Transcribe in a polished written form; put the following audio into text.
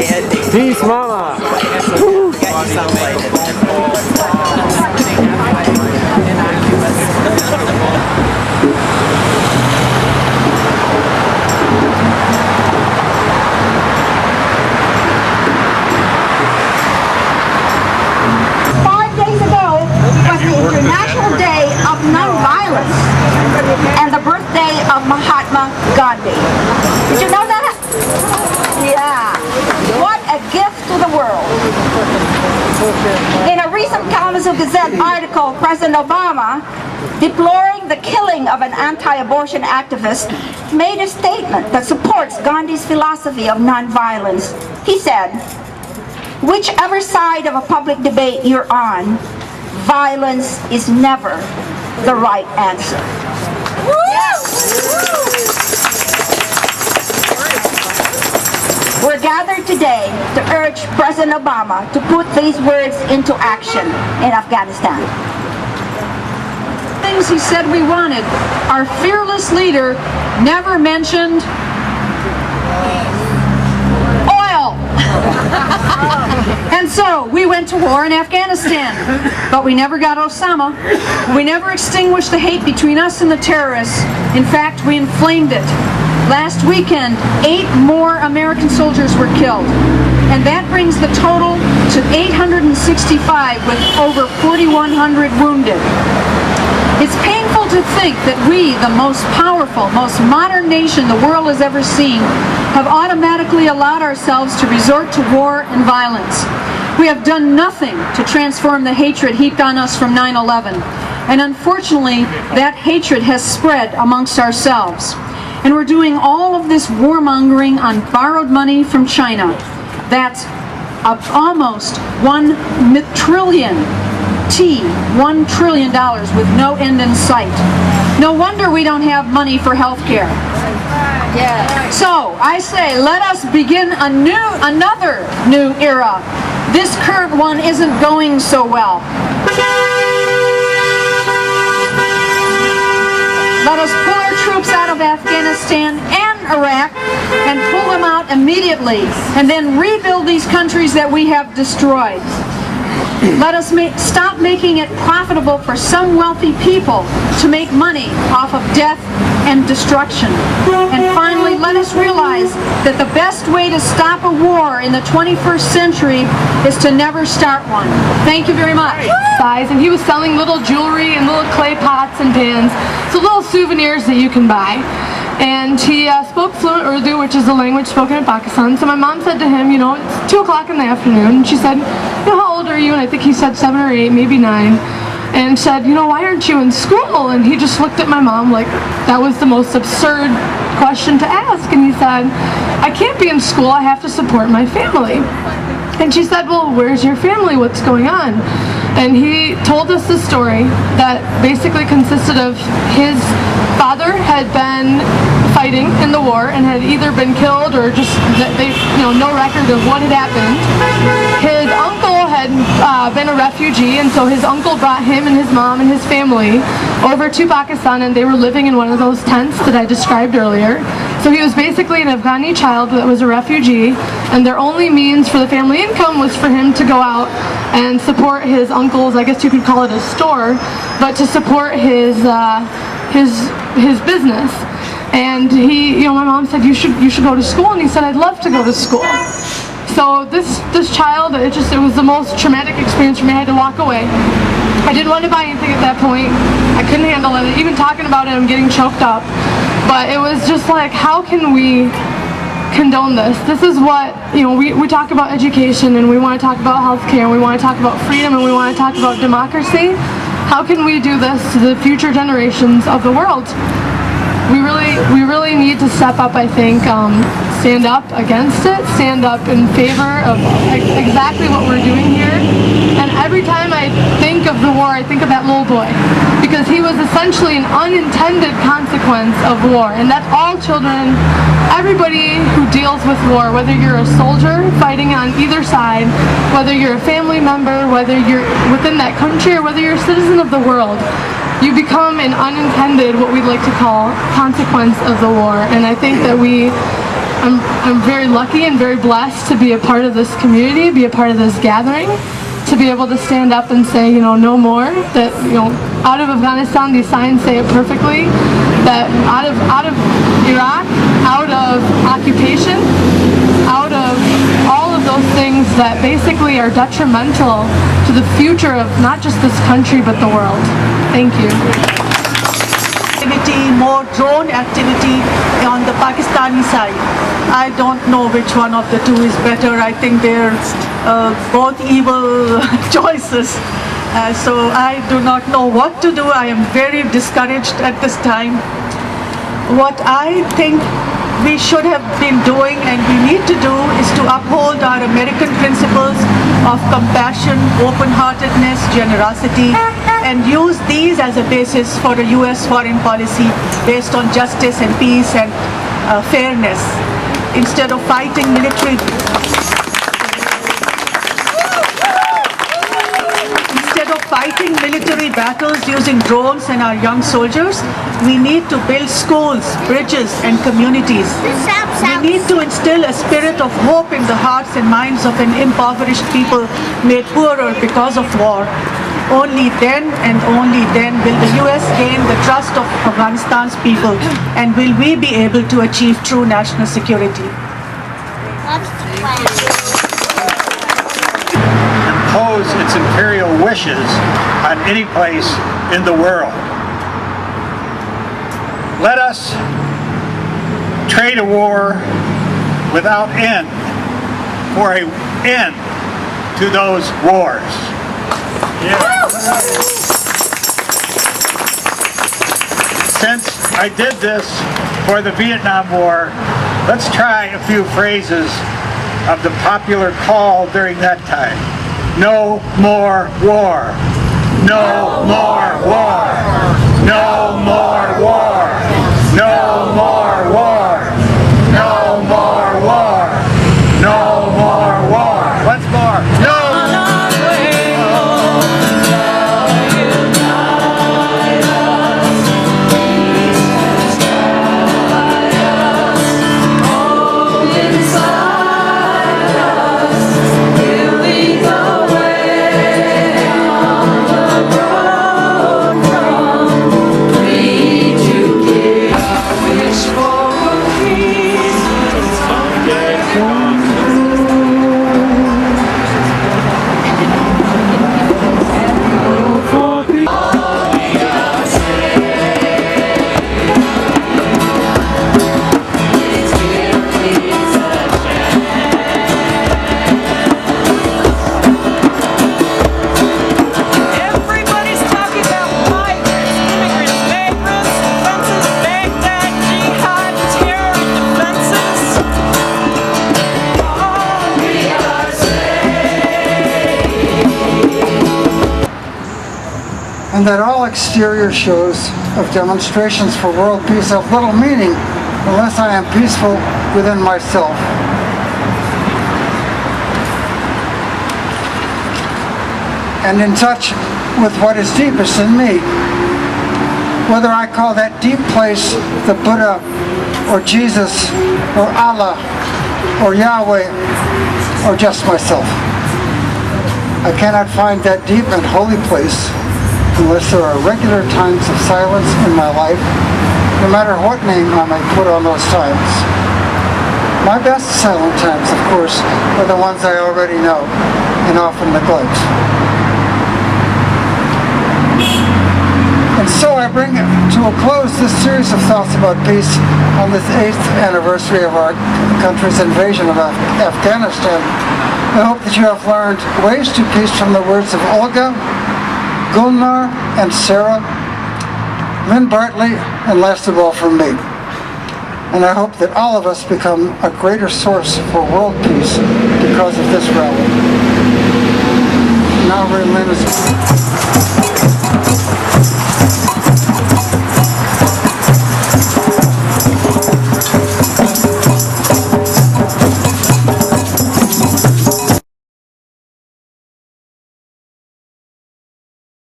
Peace, Mama. International Day of Nonviolence and the birthday of Mahatma Gandhi. Did you know that? Yeah. What a gift to the world. In a recent Kalamazoo Gazette article, President Obama, deploring the killing of an anti-abortion activist, made a statement that supports Gandhi's philosophy of nonviolence. He said, "Whichever side of a public debate you're on, violence is never the right answer." We're gathered today to urge President Obama to put these words into action in Afghanistan. Things he said we wanted. Our fearless leader never mentioned oil. And so we went to war in Afghanistan, but we never got Osama. We never extinguished the hate between us and the terrorists. In fact, we inflamed it. Last weekend, 8 more American soldiers were killed, and that brings the total to 865 with over 4,100 wounded. It's painful to think that we, the most powerful, most modern nation the world has ever seen, have automatically allowed ourselves to resort to war and violence. We have done nothing to transform the hatred heaped on us from 9/11. And unfortunately, that hatred has spread amongst ourselves. And we're doing all of this warmongering on borrowed money from China. That's almost $1 trillion with no end in sight. No wonder we don't have money for health care. Yeah. So I say, let us begin another new era. This current one isn't going so well. Let us pull our troops out of Afghanistan and Iraq and pull them out immediately, and then rebuild these countries that we have destroyed. Let us stop making it profitable for some wealthy people to make money off of death and destruction. And finally, let us realize that the best way to stop a war in the 21st century is to never start one. Thank you very much. And he was selling little jewelry and little clay pots and pans, so little souvenirs that you can buy. And he spoke fluent Urdu, which is the language spoken in Pakistan. So my mom said to him, it's 2 o'clock in the afternoon. And she said, how old are you? And I think he said 7 or 8, maybe 9. And said, why aren't you in school? And he just looked at my mom like that was the most absurd question to ask. And he said, I can't be in school. I have to support my family. And she said, well, where's your family? What's going on? And he told us this story that basically consisted of his father had been fighting in the war and had either been killed or just no record of what had happened. His uncle had been a refugee, and so his uncle brought him and his mom and his family over to Pakistan, and they were living in one of those tents that I described earlier. So he was basically an Afghani child that was a refugee, and their only means for the family income was for him to go out and support his uncle's, I guess you could call it a store, but to support his business. And my mom said, you should go to school, and he said, I'd love to go to school. So this child, it was the most traumatic experience for me. I had to walk away. I didn't want to buy anything at that point. I couldn't handle it. Even talking about it, I'm getting choked up. But it was just like, how can we condone this? This is what, we talk about education, and we want to talk about healthcare, and we want to talk about freedom, and we want to talk about democracy. How can we do this to the future generations of the world? We really need to step up, I think, stand up against it, stand up in favor of exactly what we're doing here. And every time I think of the war, I think of that little boy, because he was essentially an unintended consequence of war. And that's all children, everybody who deals with war, whether you're a soldier fighting on either side, whether you're a family member, whether you're within that country, or whether you're a citizen of the world, you become an unintended, what we'd like to call, consequence of the war. And I think that we I'm very lucky and very blessed to be a part of this community, be a part of this gathering, to be able to stand up and say, no more, that, out of Afghanistan, these signs say it perfectly, that out of Iraq, out of occupation, out of all of those things that basically are detrimental to the future of not just this country, but the world. Thank you. More drone activity on the Pakistani side. I don't know which one of the two is better. I think they're both evil choices. So I do not know what to do. I am very discouraged at this time. What I think we should have been doing and we need to do is to uphold our American principles of compassion, open-heartedness, generosity, and use these as a basis for a U.S. foreign policy based on justice and peace and fairness, instead of fighting military battles using drones and our young soldiers. We need to build schools, bridges, and communities. We need to instill a spirit of hope in the hearts and minds of an impoverished people made poorer because of war. Only then and only then will the U.S. gain the trust of Afghanistan's people, and will we be able to achieve true national security. Impose its imperial wishes on any place in the world. Let us trade a war without end for an end to those wars. Yeah. Since I did this for the Vietnam War, let's try a few phrases of the popular call during that time. No more war. No more war. No more war. No more war. No more war. No more war. Once more. No. And that all exterior shows of demonstrations for world peace have little meaning unless I am peaceful within myself. And in touch with what is deepest in me. Whether I call that deep place the Buddha, or Jesus, or Allah, or Yahweh, or just myself. I cannot find that deep and holy place unless there are regular times of silence in my life, no matter what name I may put on those times. My best silent times, of course, are the ones I already know and often neglect. And so I bring to a close this series of thoughts about peace on this 8th anniversary of our country's invasion of Afghanistan. I hope that you have learned ways to peace from the words of Olga, Gulnar, and Sarah, Lynn Bartley, and last of all from me. And I hope that all of us become a greater source for world peace because of this rally. Now, Lynn is...